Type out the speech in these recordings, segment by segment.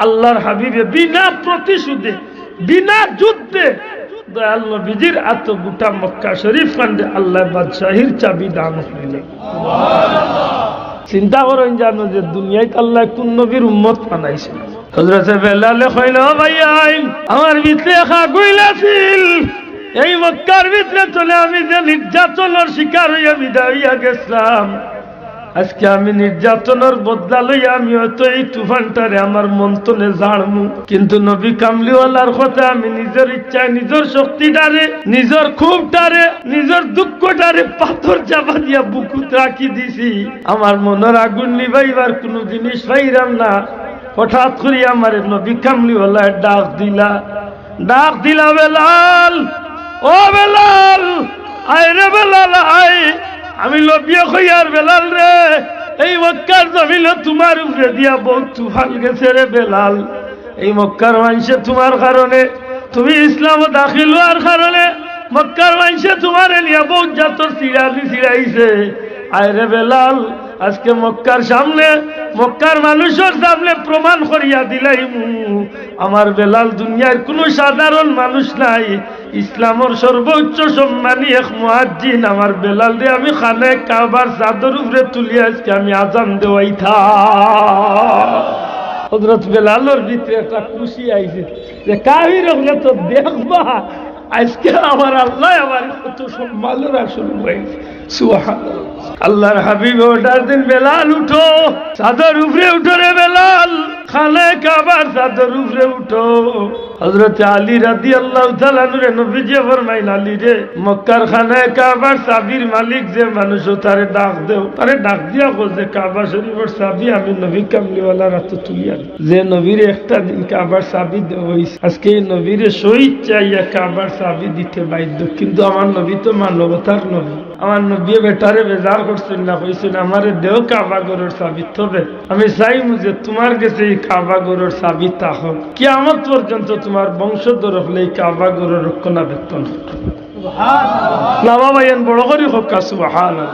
আল্লাহর হাবিবে বিনা প্রতিশোধে বিনা যুদ্ধে দয়াল নবীজির এত গোটা মক্কা শরীফ কান্দে আল্লাহ বাদশাহীর চাবি দান হইলেন। চিন্তা করেন জানো যে দুনিয়ায় আল্লাহ কোন নবীর উম্মত বানাইছে। হযরতে বেলালে কইল ভাইয়া আমার ভিতরে খাগুইলাছিল, এই মক্কার ভিতরে চলে আমি যে নির্যাতনের শিকার হইয়া বিদায় হইয়া গেছিলাম, আজকে আমি নির্যাতনের বদলা লইয়া আমি হয়তো এই তুফানটারে আমার মন্তনে ঝাড়মু, কিন্তু নবী কামলিওয়ালার কথা আমি নিজের ইচ্ছায় নিজের শক্তিটারে নিজের ক্ষোভটারে নিজের দুঃখটারে পাথর চাপা দিয়া বুকুত রাখি দিছি। আমার মনের আগুন নিবাইবার কোনো জিনিস পাইরাম না। হঠাৎ করে আমার নবী কামলিওয়ালা ডাক দিলা বেলাল, ও বেলাল আয় রে বেলাল আয়। আমি লবিয়া কইয়ার বেলাল রে, এই মক্কার জমিন তোমার উপরে দিয়া বহুত তুফান গেছে রে বেলাল। এই মক্কার মানুষে তোমার কারণে, তুমি ইসলাম দাখিল হওয়ার কারণে মক্কার মানুষে তোমার নিয়ে বহুত জাতর চিড়াইছে। আয় রে বেলাল, আজকে মক্কার সামনে মক্কার মানুষের সামনে প্রমাণ করিয়া দিলাইমু আমার বেলাল দুনিয়ার কোনো সাধারণ মানুষ নাই, ইসলামের সর্বোচ্চ সম্মানী এক মুয়াজ্জিন আমার বেলাল রে আমি খানে কাবার চাদর উপরে তুলিয়া আজকে আমি আজান দেওয়াইথা। হযরত বেলালের ভিতরে একটা খুশি আইছে যে কাহির হলে তো দেখবা আজকে আমার আল্লাহ আমার কত সম্মানের আসল হয়েছে। সুবহানাল্লাহ। আল্লাহর হাবিব অর্ডার দিন, বেলাল উঠো, চাদর উপরে উঠো রে বেলাল, খানে কাবার চাদর উপরে উঠো। হযরত আলী রাদিয়াল্লাহু তাআলা আনহু নবীজি ফরমাইল, আলী রে মক্কার খানে কাবার চাবির মালিক যে মানুষ তারে ডাক দেও, তারে ডাক দিয়া বলছে কাবা শরীফের চাবি আমি নবী কামলিওয়ালার হাতে তুলিয়া যে নবীর একটা দিন কাবার চাবি দেওয়া হয়েছে, আজকে এই নবীরে শহীদ চাইয়া কাবার চাবি দিতে বাধ্য। কিন্তু আমার নবী তো মানবতার নবী, আমার নবী বেটারে বেজার করছেন না, কইছেন আমারে দেও কাবা ঘরের চাবি, তবে আমি চাই যে তোমার কাছে এই কাবা ঘরের চাবি থাকুক, কিয়ামত পর্যন্ত তোমার বংশধর হলে এই কাবা ঘরের রক্ষণাবেক্ষণ হোক। না বাবা এন বড় করি হোক। সুবহানাল্লাহ।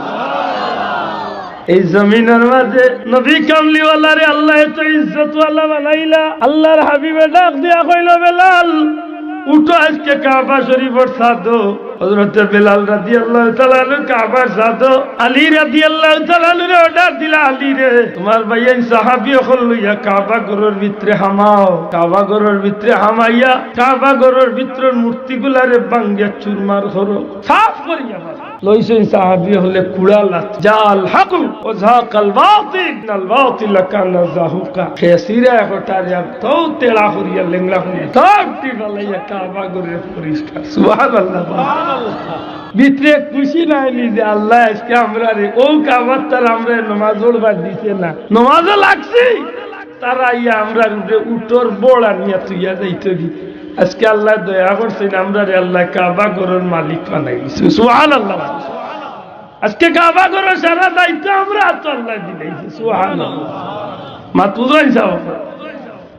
এই জমিনের মাঝে নবী কামলিওয়ালারে আল্লাহ এত ইজ্জতওয়ালা বানাইলা। আল্লাহর হাবিবে ডাক দিয়া কইল, বেলাল উঠো, আজকে কাবা শরীফের সাদো। হযরত বেলাল রাদিয়াল্লাহু তাআলা আনহু কাবার সাদো আলী রাদিয়াল্লাহু তাআলা আনহুরে অর্ডার দিলা, আলী রে তোমার ভাইয়া সাহাবী হল লইয়া কাবা ঘরের ভিতরে হামাও, কাবা ঘরের ভিতরে হামাইয়া কাবা ঘরের ভিতরের মূর্তিগুলারে ভাঙ্গিয়া চুরমার করো, সাফ করিয়া লইছেন সাহাবী হলে কুড়ালা জাল হাকু ও যাকাল বাতিল নাল বাতিল কানা যাহুকা খেসিরা হটারে তো তেলা করিয়া লেংলা করিয়া তাকতি বলাইয়া কাবা ঘরের পরিষ্কার। সুবহানাল্লাহ। ভিতরে খুশি নাইলি যে আল্লাহ আজকে আমরা রে ও কাবার তার আমরা নামাজ পড়বার দিছে না, নামাজও লাগছে তারা ইয়া আমরা উঠোর বড় আনিয়া তুইয়া যাইতে দি। আজকে আল্লাহ দয়া করছেন আমরা রে আল্লাহ কাবা ঘরের মালিক বানাইছে। সুবহানাল্লাহ। আজকে কাবা ঘরের সারা দায়িত্ব আমরা তো আল্লাহ দিলাইছে। সুবহানাল্লাহ। মাতুজাই যাও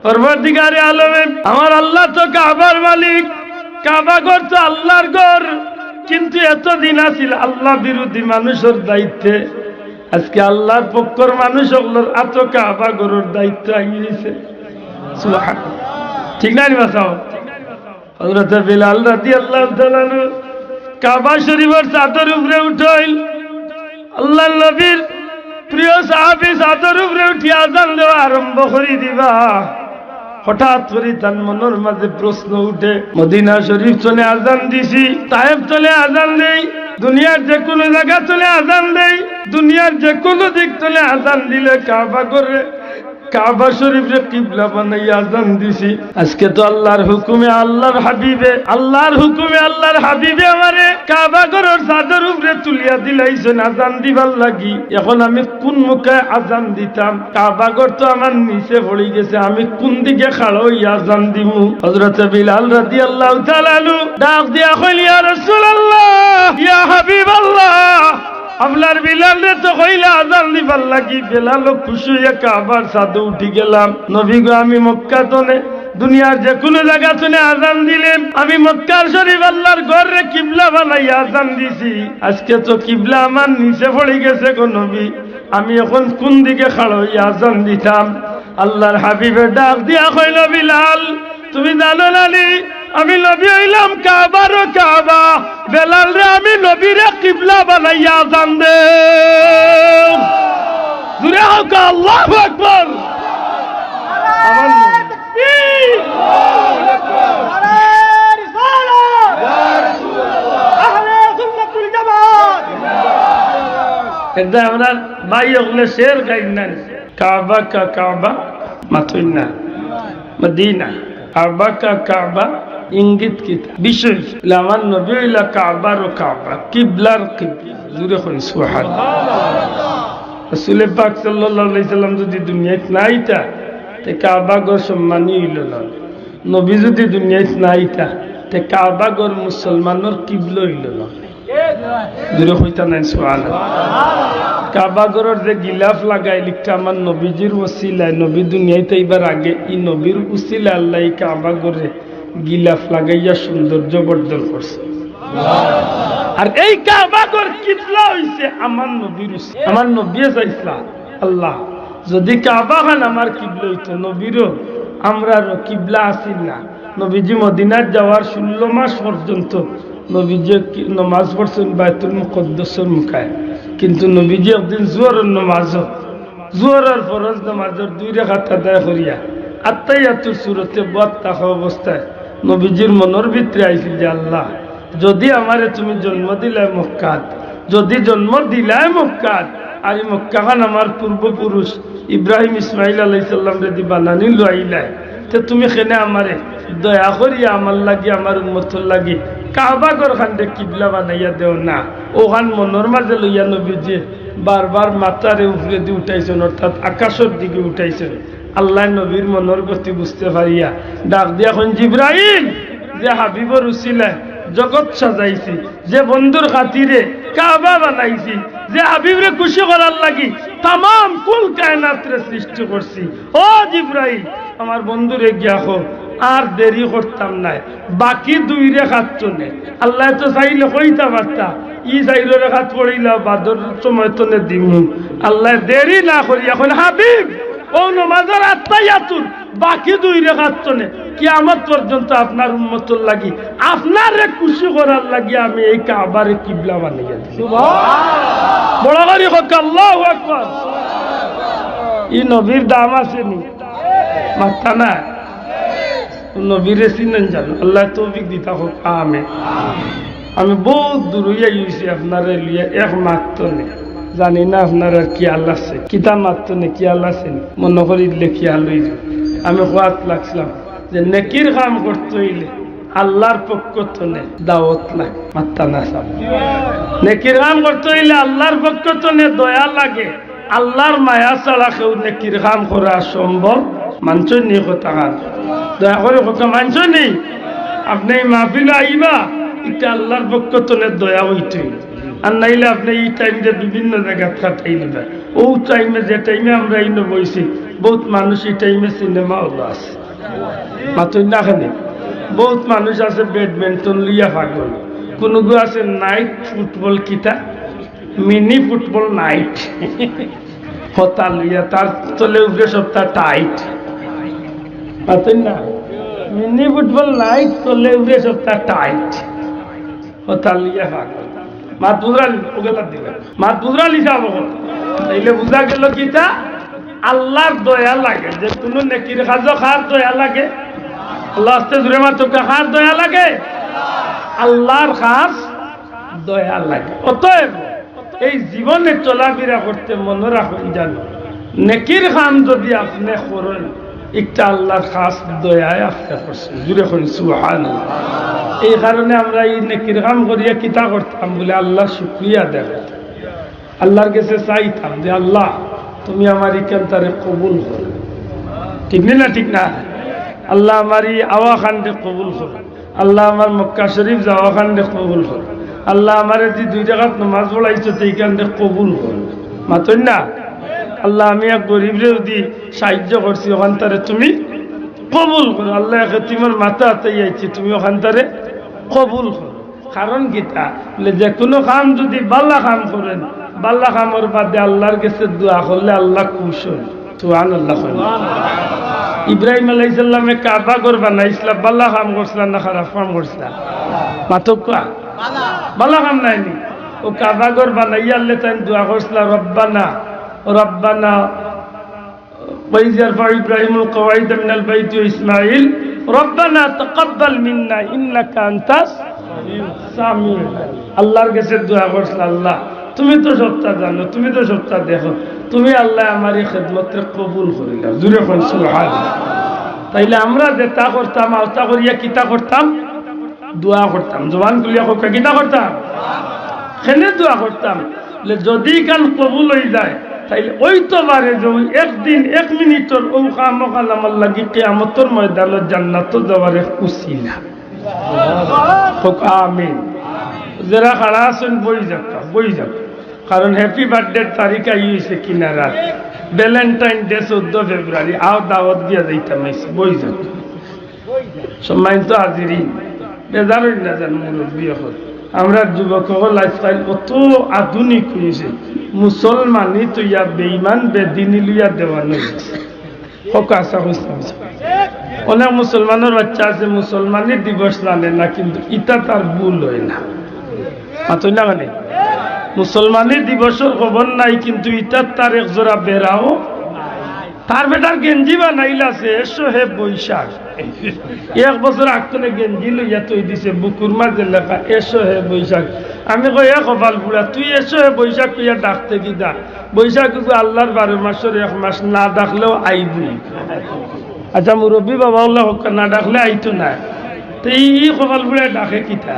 পরবর্তীকারে আলমে আমার আল্লাহ তো কাবার মালিক, কাবা ঘর তো আল্লাহর ঘর, কিন্তু এতদিন আছিল আল্লাহ বিরোধী মানুষের দায়িত্বে, আজকে আল্লাহর পক্ষের মানুষগুলোর এত কাবা ঘরের দায়িত্ব আইছে। সুবহানাল্লাহ। ঠিক না বাসাও? হযরত বেলাল রাদিয়াল্লাহু তাআলা আনহু কাবা শরীফের চাদর উপরে উঠাইল, আল্লাহর নবীর প্রিয় সাহাবী চাদর উপরে উঠি আযান দেওয়া আরম্ভ করে দিবা। হঠাৎ করে তার মনের মাঝে প্রশ্ন উঠে, মদিনা শরীফ চলে আজান দিছি, তায়েফ চলে আজান দেই, দুনিয়ার যে কোনো জায়গা চলে আজান দেই, দুনিয়ার যে কোনো দিক চলে আজান দিলে কাবা করে কাবা শরীফে কিবলা বানাইয়া আজান দিছি। আজকে তো আল্লাহর হুকুমে আল্লাহর হাবিবে আল্লাহর হাবিবে আমারে কাবা ঘরের চাদর উপরে তুলিয়া দিলাইছেন আজান দিবার লাগি। এখন আমি কোন মুখে আজান দিতাম? কাবা ঘর তো আমার নিচে পড়ে গেছে, আমি কোন দিকে খাড়া হইয়া আজান দিমু? হযরত বিলাল রাদিয়াল্লাহু তাআলা আনহু ডাক দিয়া কইল, ইয়া রাসূলুল্লাহ, ইয়া হাবিবাল্লাহ, আপনার বিলাল রে তো কইলা আজান দিবার লাগি। বেলাল খুশি হইয়া কাবার ছাদে উঠি গেলাম। নবী গো আমি মক্কা তনে দুনিয়ার যে কোনো জায়গা শুনে আজান দিলেন। আমি মক্কার শরীফ আল্লাহর ঘরে কিবলা বানাই আজান দিছি। আজকে তো কিবলা আমার নিচে পড়ে গেছে গো নবী, আমি এখন কোন দিকে খাড়ো হইয়া আজান দিতাম? আল্লাহর হাবিবের ডাক দিয়া কইল, বিলাল তুমি জানো না নি আমি নবী হইলাম কাবার ও কাবা, বেলাল রে আমি নবীরে কিবলা বানাইয়া আজান দে। জুড়ে হোক আল্লাহু আকবার। আমরা ভাই ওগুলো শের গাই না, কাবা কা কাবা মাথুই না মদিনা, কাবা কা কাবা ইঙ্গিত কিতা বিষয়। আমার নবী হইলা কাবার ও কাবা, কিবলার কিবলা। জুড়ে হই সুবহানাল্লাহ। রাসূল পাক সাল্লাল্লাহু আলাইহি সাল্লাম যদি দুনিয়াতে নাইতা তে কাবা ঘর সম্মানী হইল না। নবী যদি দুনিয়াতে নাইতা তে কাবা ঘর মুসলমানের কিবলা হইল না। দূরে হইতা নাই সুবহানাল্লাহ। কাবা ঘরের যে গিলাফ লাগাই লিখটা আমার নবীজির ওসিলায়, নবী দুনিয়াতে এইবার আগে ই নবীর ওসিলা আল্লাহ এই কাবা ঘরে গিলাফ লাগাইয়া সৌন্দর্য বর্ধন করছে। আর এই কাবা ঘর কিবলা হইছে আমার নবীর ওসিলা। আমার নবী চাইছিলা আল্লাহ যদি কাবা খান আমার কিবলা হইতো, নবীরও আমরারও কিবলা আসিল না। নবীজি মদিনার যাওয়ার 16 মাস পর্যন্ত নবীজি নমাজ পড়ছেন বাইতুল মুকদ্দাসের মুখায়, কিন্তু নবীজি একদিন জোহরের নমাজও জোহরের ফরজ নমাজের 2 রাকাত আদায় করিয়া আত্তাহিয়াতুর সূরতে বদ থাকা অবস্থায় নবীজির মনের ভিতরে আইছিল যে আল্লাহ যদি আমারে তুমি জন্ম দিলাই মক্কাত, যদি জন্ম দিলাই মক্কাত, আর এই মক্কাখান আমার পূর্বপুরুষ ইব্রাহিম ইসমাইল আলাইহিস সালাম যদি বানানি লইলাই, তে তুমি খেনে আমারে দয়া করিয়া আমার লাগি আমার উম্মতর লাগি কাবা ঘর খান্ডে কিবলা বানাইয়া দেও না। ওখান মনের মাঝে লইয়া নবীজি বারবার মাথারে উপরে দিয়ে উঠাইছেন, অর্থাৎ আকাশের দিকে উঠাইছেন। আল্লাহ নবীর মনের গতি বুঝতে পারিয়া ডাক দিয়া এখন জিবরাইল যে হাবিবর উসিলায় জগৎ সাজাইছি, যে বন্ধুর খাতিরে কাবা বানাইছি, যে হাবিবরে খুশি করার লাগি তাম কুল কায়নাতরে সৃষ্টি করছি, ও জিবরাইল আমার বন্ধুরে গিয়া হোক আর দেরি করতাম নাই, বাকি 2 রেখাত চলে। আল্লাহ তো চাইলে কইতা পারতা ই 4 রেখাত পড়িলা বাদর সময় তনে দিমু। আল্লাহ দেরি না করি এখন হাবিব ও নমাজের আত্তাহিয়াতুর বাকি 2 রেখাত চলে কিয়ামত পর্যন্ত আপনার উম্মতর লাগি আপনারে খুশি করার লাগি আমি এই কাবারে কিবলা বানাইয়া দিই। সুবহানাল্লাহ। বড় করে হোক আল্লাহু আকবার। ই নবীর দাম আছে নি মাথা না? নবীরে চিনেন জানো? আল্লাহ তৌফিক দিতা হোক আমিন। আমি বহুত দূর হইয়া গেছি আপনারে লিয়া, এক মাত্র নেই জানি না আপনার আর কি আল্লাহ আছে, কিতা মাত্র নেই কি আল্লাহ আছে মনে করি দিলে কি আল্লাহ। আমি হওয়াত লাগছিলাম যে নেকির কাম করতে হইলে আল্লাহর পক্ষ থেকে দাওয়াত লাগে, মাত্তা না সব নেকির কাম করতে হইলে আল্লাহর পক্ষ থেকে দয়া লাগে, আল্লাহর মায়া ছাড়া কেউ নেকির কাম করা সম্ভব মানছই নি। কথা কান দয়া করে কথা মানছই নেই। আপনি মাহফিলে আইবা এটা আল্লাহর পক্ষ থেকে দয়া হইতে, আর নাইলে আপনি এই টাইমে বিভিন্ন জায়গায় কাটাই নেবেন। ও টাইমে যে টাইমে আমরা এই বইছি বহুত মানুষ এই টাইমে সিনেমা হলো আছে মাত্র না খানে, বহুত মানুষ আছে ব্যাডমিন্টন লিয়া পাগল, কোনো আছে নাইট ফুটবল কিতা মিনি ফুটবল নাইট হতা লইয়া তার তলে উপরে সপ্তাহ টাইট পাতেন না, মিনি ফুটবল নাইট তলে উপরে সপ্তাহ টাইট হতা লইয়া পাগল। মাত বুঝালি ওকে তার দিবেন, মাত বুঝালি যাব তাইলে বুঝা গেল কিতা আল্লাহর দয়া লাগে, যে কোনো নেকির কাজ কার দয়া লাগে? আল্লাহ আস্তে জুড়ে মাত্র কার দয়া লাগে? আল্লাহর কাজ দয়া লাগে। অতএব এই জীবনে চলাফেরা করতে মনে রাখুন জানো নেকির কাম যদি আপনি করেন একটা আল্লাহর খাস দয়ায় আপনি করছেন। জুড়ে করেন সুবহানাল্লাহ। এই কারণে আমরা এই নেকির কাম করিয়া কিতা করতাম বলে আল্লাহ শুকরিয়া দেব, আল্লাহর কাছে চাইতাম যে আল্লাহ তুমি আমার ইকান তারে কবুল করো। ঠিক না? ঠিক না? আল্লাহ আমার এই আওয়া খান্ডে কবুল করো, আল্লাহ আমার মক্কা শরীফ যাওয়া খান্ডে কবুল করো, আল্লাহ আমার যে 2 রাকাত নামাজ পড়াইছো এই কান্ডে কবুল করো। মাতন না? আল্লাহ আমি এক গরিবরে যদি সাহায্য করছি ওখান তারে তুমি কবুল করো। আল্লাহ তোমার মাথা হাতেই আইছি, তুমি ওখান তারে কবুল করো। কারণ গীতা বলে যে কোনো কাম যদি বাল্লা কাম করেন, বাল্লা কামর বাদে আল্লাহর কাছে দোয়া করলে আল্লাহ খুশ হন। সুবহানাল্লাহ। ইব্রাহিম আলাইহিস সালামে কাবা ঘর বানাইছিলা, বাল্লা কাম করছিলা না খারাপ কাম করছিলা? মাতকা বাল্লা কাম নাইনি। ও কাবা ঘর বানাইয়া আল্লাহ তাই দোয়া করছিলা, রব্বানা রব্বানা وإذ يرفع إبراهيم القواعد من البيت وإسماعيل ربنا تقبل منا إنك أنت السميع العليم। আল্লাহর কাছে দোয়া করছিল, আল্লাহ তুমি তো সবটা জানো, তুমি তো সবটা দেখো, তুমি আল্লাহ আমার এই খেদমতকে কবুল করিলা। জুড়ে কোন সুবহানাল্লাহ। তাইলে আমরা যেটা করতাম, আওতা করিয়া কিতা করতাম? দোয়া করতাম। জবান খুলিয়া হোক কিতা করতাম? খেলে দোয়া করতাম। যদি কাল কবুল হয়ে যায় তাইলে ওই তো বারে যে একদিন 1 মিনিটের ও কামকাল আমার লাগি কিয়ামতের ময়দানে জান্নাত যাওয়ার উসিলা হোক। আমিন। যারা খাড়া আছেন বই যাক, কারণ হ্যাপি বার্থডে তারিখ আইছে কিনা রাত, ভ্যালেন্টাইন ডে 14 ফেব্রুয়ারি, আও দাওয়াত দিয়া যাইতাম, বই যাক। সম্মানিত হাজিরিন, বেজার হই না জান মুরব্বী হল, আমরা যুবক হল লাইফস্টাইল কত আধুনিক হয়েছে। মুসলমানই তো ইয়া বেঈমান বেদিনী লইয়া দেওয়ানো অনেক মুসলমানের বাচ্চা আছে মুসলমানই দিবস জানে না, কিন্তু ইটা তার ভুল হয় না। মাতই না মানে মুসলমানই দিবসের খবর নাই, কিন্তু ইটার তার এক জোড়া বেড়াও তার বেটার গেঞ্জি বানাইলাছে। এসো হে বৈশাখ, 1 বছর আগতনে গেঞ্জি লইয়া তৈ দিছে, বুকুর মাঝে লেখা এসো হে বৈশাখ। আমি কই এ কপাল বুড়া, তুই এসো হে বৈশাখ কইয়া ডাকতে কি দা? বৈশাখ আল্লাহর 12 মাসের 1 মাস, না ডাকলেও আইবি। আচ্ছা মুরব্বী বাবা উল্লাহ হক, না ডাকলে আইতো না, তো এই কপাল বুড়া ডাকে কিতা?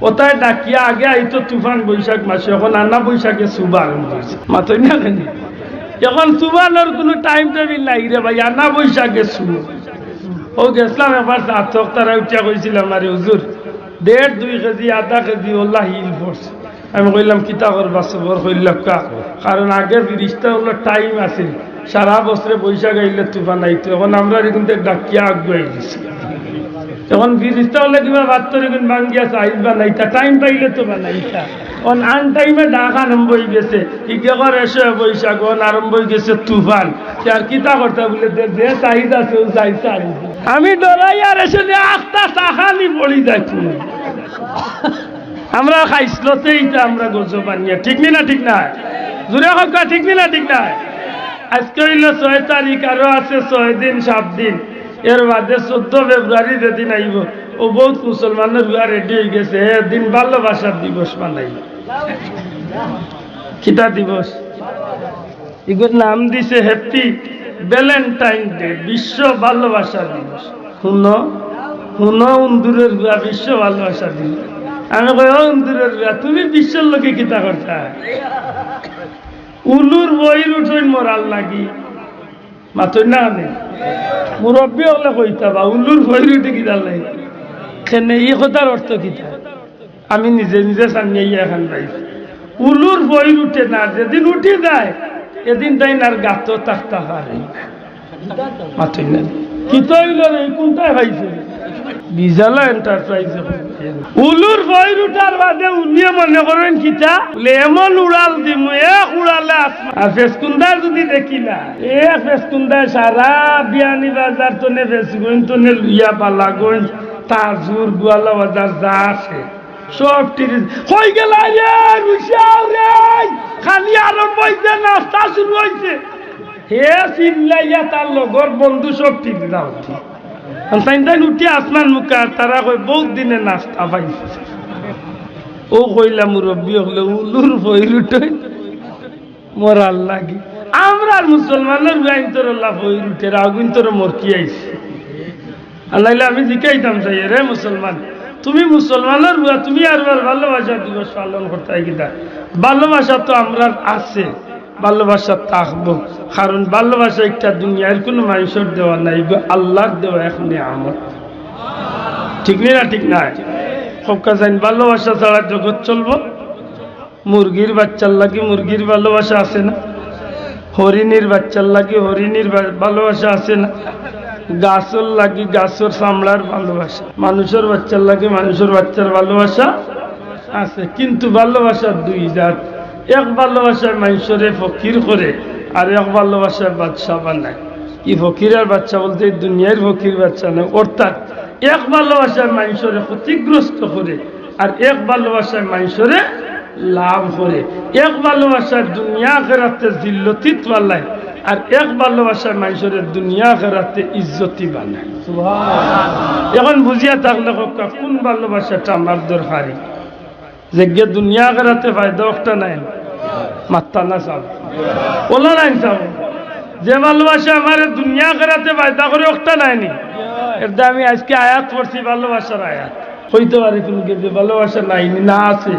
ওটাই ডাকিয়া আগে আইতো তুফান বৈশাখ মাসে, এখন আনা বৈশাখে সুবা আরম্ভ হয়েছে। মাতই না কেন? এখন সুবানোর কোনো টাইম টেবিল নাই রে ভাই, আনা বৈশাখে শুরু। ও গেছিলাম একবার সার্থক, তারা উঠিয়া কইছিলাম আরে হুজুর 1.5 2 কেজি আধা কেজি ওল্লা হিল পড়ছে। আমি কইলাম কিতা করবা সবর কইলাম কা, কারণ আগে ফিরিস্তা হলো টাইম আছে, সারা বছরে বৈশাখ আইলে তুফান আইতো। এখন আমরা কিন্তু ডাকিয়া আগুয়াই দিছি। এখন ফিরিস্তা হলে কিবা বাত্তর এখন ভাঙ্গিয়া চাইজ বানাইতা, টাইম পাইলে তো বানাইতা। অন আন টাইমে ডাক আরম্ভ হয়ে গেছে, ইকেকর এসে বৈশাখ আরম্ভ হয়ে গেছে তুফান। আর কিতা করতে বলে যে চাহিদ আছে ও চাইছে। আমি ডরাই আর এসে আখটা চাখানি পড়ি যাই। আমরা খাইসলতেই আমরা গজব বানিয়ে, ঠিক না ঠিক না? জুড়ে হোক, ঠিক না ঠিক না? আজকে হইল 6 তারিখ, আরো আছে 6 দিন 7 দিন। এর বাদে 14 ফেব্রুয়ারি যেদিন আইব, ও বহুত মুসলমানের রেডি হয়ে গেছে, এদিন ভালোবাসার দিবস বানাই। কিতা দিবস? এগুলোর নাম দিছে হ্যাপি ভ্যালেন্টাইন ডে, বিশ্ব ভালোবাসা দিবস। শুনো উন্দুরের গুয়া, বিশ্ব ভালোবাসা দিবস। আমি কই ও উন্দুরের গুয়া, তুমি বিশ্বের লোকে কিতা করতা? উলুর বইর উঠই মরাল লাগি। মাতই না নেই মুরব্বী হলে কইতা বা উলুর বইর উঠে কিতা লাগে খেনে, এই কথার অর্থ কিতা? আমি নিজে নিজে সামনে এখন পাইছি। উলুর বই উঠে না, যেদিন উঠে যায় এদিন তাই না গাত থাকতে পারে। মাতই না কিতা হইল রে, কোনটায় পাইছে? বিজালা এন্টারপ্রাইজ। উলুর বই উঠার বাদে উলিয়ে মনে করেন কিতা বলে এমন উড়াল দিম, এক উড়ালে আসমান। আর ফেসকুন্দার যদি দেখি না, এক ফেসকুন্দার সারা বিয়ানি বাজার তনে ফেসগুন তনে লুইয়া পালাগঞ্জ তাজুর গোয়ালা বাজার যা আছে সব টিরি হয়ে গেল। খালি আরম্ভ হয়েছে, নাস্তা শুরু হয়েছে। হে চিল্লাইয়া তার লগর বন্ধু সব ঠিক যাও, তাই তাই উঠি আসমান মুখা, তারা কই বহুত দিনে নাস্তা পাইছে। ও কইলা মুরব্বী হলে উলুর বইরুটই মরাল লাগি। আমরা মুসলমানের গাইন তোর বই উঠে আগুন তোর মরকি আইছে। আল্লাহ আমি জিকাইতাম চাই রে মুসলমান, তুমি মুসলমানের বুয়া, তুমি আর ভালোবাসা দিবস পালন করতে কিনা? ভালোবাসা তো আমরা আছে, ভালোবাসা থাকবো, কারণ ভালোবাসা একটা দুনিয়ার কোনো মানুষের দেওয়া নাই, আল্লাহর দেওয়া এক নিয়ামত। ঠিক না ঠিক না? সবকা জান ভালোবাসা ছাড়া জগৎ চলবো? মুরগির বাচ্চার লাগে মুরগির ভালোবাসা আছে না? হরিণীর বাচ্চার লাগে হরিণীর ভালোবাসা আছে না? গাছর লাগি গাছর চামড়ার ভালোবাসা, মানুষের বাচ্চার লাগে মানুষের বাচ্চার ভালোবাসা আছে, কিন্তু ভালোবাসার দুই জাত। এক ভালোবাসায় মানুষরে ফকির করে, আর এক ভালোবাসায় বাদশা বানায়। কি ফকিরের বাচ্চা বলতে দুনিয়ার ফকির বাচ্চা নয়, অর্থাৎ এক ভালোবাসায় মানুষরে ক্ষতিগ্রস্ত করে, আর এক ভালোবাসায় মানুষরে লাভ করে। এক ভালোবাসায় দুনিয়া আখিরাতে জিল্লতিত বানায়, আর এক ভালোবাসায় মানুষের দুনিয়া আখিরাতে ইজ্জতি বানায়। এখন বুঝিয়া থাকলে কোন ভালোবাসাটা আমার দরকারি, যে গিয়ে দুনিয়া আখিরাতে ফায়দা একটা নাই, মাত্তা না চাও ওলা নাই চাও। যে ভালোবাসা আমার দুনিয়া আখিরাতে ফায়দা করে একটা নাইনি, এটা আমি আজকে আয়াত পড়ছি, ভালোবাসার আয়াত হইতে পারে কোনো যে ভালোবাসা নাইনি না আছে,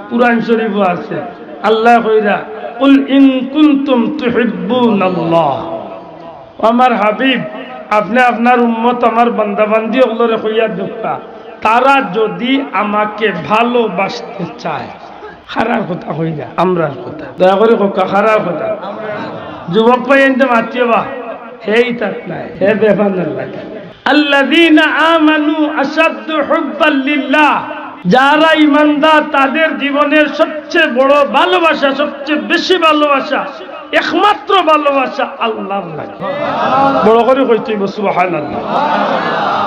কুরআন শরীফও আছে। আল্লাহ কইরা কুল ইন কুনতুম তুহিব্বুনাল্লাহ, আমার হাবিব আপনি আপনার উম্মত আমার বান্দা বান্দি ওগুলোরে কইয়া দেখা, তারা যদি আমাকে ভালোবাসতে চায়, খারাপ কথা কইরা আমরার কথা দয়া করে কোকা খারাপ কথা যুবক ভাই এনতে মাতিও বা হেই তাক নাই হে বেফানের লাগে। আল্লাযীনা আমানু আশাদ্দু হুব্বান লিল্লাহ, যারা ইমানদার তাদের জীবনের সবচেয়ে বড় ভালোবাসা, সবচেয়ে বেশি ভালোবাসা, একমাত্র ভালোবাসা আল্লাহর লাগে। বড় করে কইতে সুবহানাল্লাহ।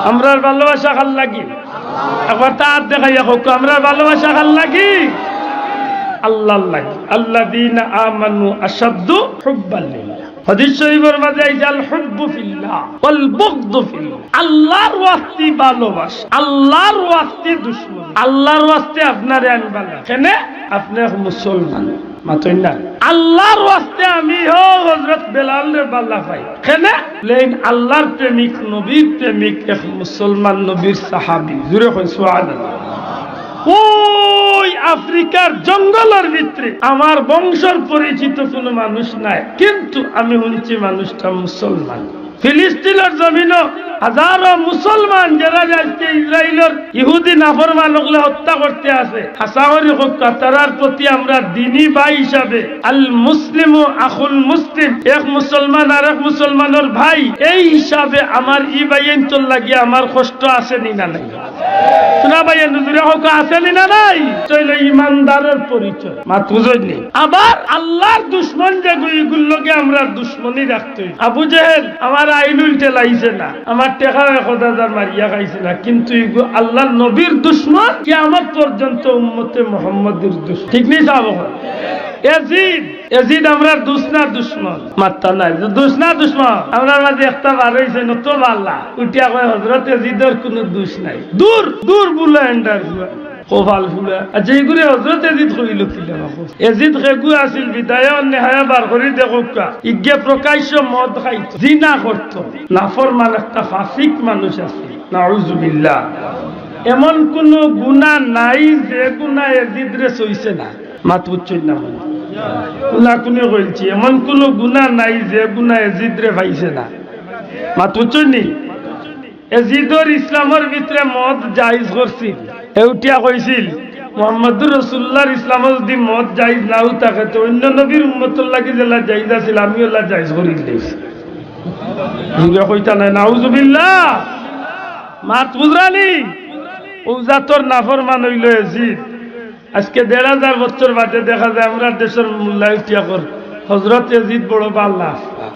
আমরার ভালোবাসা কার লাগি? একবার তার দেখাইয়া হোক, আমরার ভালোবাসা কার লাগি? আল্লাহর লাগি। আল্লাযীনা আমানু আশাদ্দু হুব্বান লিল্লাহ। হাদিস শরীফের মাঝে এই আল হুব্বু ফিল্লাহ ওয়াল বুগদু ফিল্লাহ, আল্লাহর ওয়াস্তে ভালোবাসা, আল্লাহর ওয়াস্তে দুশমন। আল্লাহর ওয়াস্তে আপনারে আমি ভালো কেন? আপনি মুসলমান মাতই না। আল্লাহর ওয়াস্তে আমি হো হযরত বেলালের ভালো পাই কেন? লেন আল্লাহর প্রেমিক, নবীর প্রেমিক, এক মুসলমান নবীর সাহাবী। জুরে কই সুবহানাল্লাহ। ওই আফ্রিকার জঙ্গলের ভিতরে আমার বংশের পরিচিত কোনো মানুষ নাই, কিন্তু আমি শুনছি মানুষটা মুসলমান। ফিলিস্তিনের জমিনও হাজারো মুসলমান যারা আজকে ইসরায়েলের ইহুদি নাফরমানগুলো হত্যা করতে আছে, হাসাহরি হত্যা, তারার প্রতি আমরা দিনী ভাই হিসাবে আল মুসলিমু আখুল মুসলিম, এক মুসলমান আর এক মুসলমানের ভাই, এই হিসাবে আমার ই ভাইয়ের তোর লাগিয়ে আমার কষ্ট আসেনি না নাই? শোনা ভাইয়ের নজরে হোক আসেনি না নাই? চলে ইমানদারের পরিচয় মাত বুঝনি। আবার আল্লাহর দুশ্মন যে গুলোকে আমরা দুশ্মনী রাখতে, আবু জেহেল আমার আইন উল্টে লাইছে না, আমার টেকা ১,০০০ মারিয়া খাইছে না, কিন্তু আল্লাহর নবীর দুশ্মন কিয়ামত পর্যন্ত উম্মতে মুহাম্মাদের দুশ্মন। ঠিক নেই সাহাব? এজিদ আমরা দুসনা দুশ্মন মাত্তা নাই, দুসনা দুশ্মন আমরা মাঝে একটা বার হয়েছে নতো আল্লাহ উঠিয়া কয় হযরত এজিদের কোনো দোষ নাই, দূর দূর বুলা এন্ডার কোভাল ফুলা। আচ্ছা এইগুলো হযরত এজিদ কইল কিলা? এজিদ খেগু আছিল বিদায় নেহায়া বার করি দেখো ইজ্ঞে প্রকাশ্য মদ খাইতো, জিনা করতো, নাফরমান একটা ফাসিক মানুষ আছে, নাউযুবিল্লাহ। এমন কোন গুনাহ নাই যে গুনাহ এজিদরে সইছে না, মাত বুঝছেন না? কোনা কোনে কইছি এমন কোন গুনাহ নাই যে গুনাহ এজিদরে পাইছে না, মাত বুঝছেন নি? এজিদর ইসলামের ভিতরে মদ জায়েজ করছিল, এউটিয়া কইছিল মুহাম্মদুর রাসূলুল্লাহর ইসলামে যদি মদ জায়েজ নাও থাকে তো অন্য নবীর উম্মতের লাগি যেলা জায়েজ আছিল আমি ওলা জায়েজ করি দিয়েছি। বুঝা কইতা না? নাউযুবিল্লাহ। মাত বুঝরানি ও জাতর নাফরমান হইল এজিদ। আজকে ১,৫০০ বছর বাদে দেখা যায় আমরা দেশের মোল্লা উঠিয়া কর হযরত এজিদ বড় বাল্লা।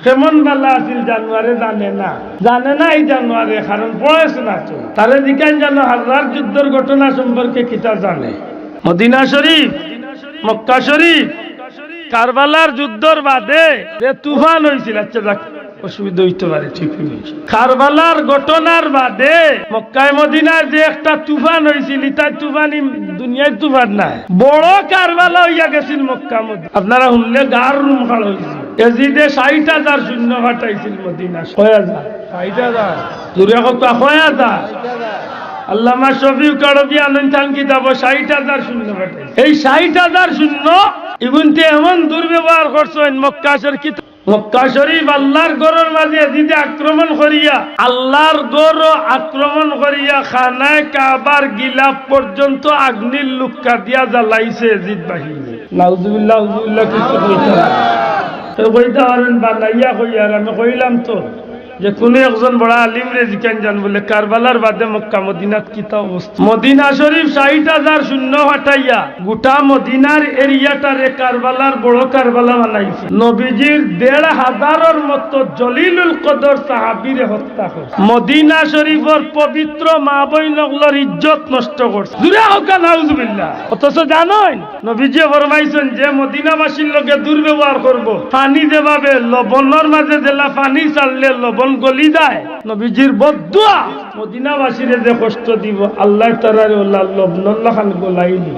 কেমন বাল্লা আছিল জানুয়ারে জানে না এই জানুয়ারে, কারণ পড়েছে না তো তারে জিজ্ঞান জানো হাজার যুদ্ধের ঘটনা সম্পর্কে কিতা জানে। মদিনা শরীফ, মক্কা শরীফ, কারবালার যুদ্ধর বাদে যে তুফান হয়েছিল, আচ্ছা যাক অসুবিধা হইতে পারে, ঠিক হয়েছে। কারবালার ঘটনার বাদে মক্কায় মদিনায় যে একটা তুফান হয়েছিল, তার তুফানি দুনিয়ার তুফান নাই, বড় কারবালা হইয়া গেছিল মক্কা মদিনা। আপনারা শুনলে গার রুম খাড় হয়েছিল। এজিদে ৬০,০০০ সৈন্য ফাটাইছিল মদিনা। ৬০,০০০ দূরে কথা ৬০,০০০। আল্লামা শফিউল কারবি আনন্দান কিতাব ৬০,০০০ সৈন্য ফাটাইছে। এই ৬০,০০০ সৈন্য ইগুনতে এমন দুর্ব্যবহার করছেন মক্কা শরীফ, মক্কা শরীফ আল্লাহর গড়ের মাঝে এজিদে আক্রমণ করিয়া, আল্লাহর গড় আক্রমণ করিয়া খানায় কাবার গিলাফ পর্যন্ত আগ্নির লুক্কা দিয়া জ্বালাইছে এজিদ বাহিনী। নাউযুবিল্লাহ, নাউযুবিল্লাহ। কিছু কইতে কইতে পারেন বানাইয়া কইয়ার আমি কইলাম তো যে কোনো একজন বড় আলিম রে জিকান জান বলে কারবালার বাদে মক্কা মদিনাত কিতা অবস্থা। মদিনা শরীফ 60,000 শূন্য হটাইয়া গোটা মদিনার এরিয়াটারে কারবালার বড় কারবালা বানাইছে। নবীজির 1,500-এর মতো জলিলুল কদর সাহাবীরে হত্যা করছে। মদিনা শরীফের পবিত্র মা বইনগুলোর ইজ্জত নষ্ট করছে। জুরে হোক নাউজুবিল্লাহ। অথচ জানেন নবীজি ফরমাইছেন যে মদিনাবাসীর লগে দুর্ব্যবহার করব, পানি দেবাবে লবণের মাঝে দিলা পানি চাললে লবণ গলি যায়। নবীজির বদদুয়া মদিনাবাসীরে যে কষ্ট দিব আল্লাহ তাআলা লবণ খান গলাই দিব।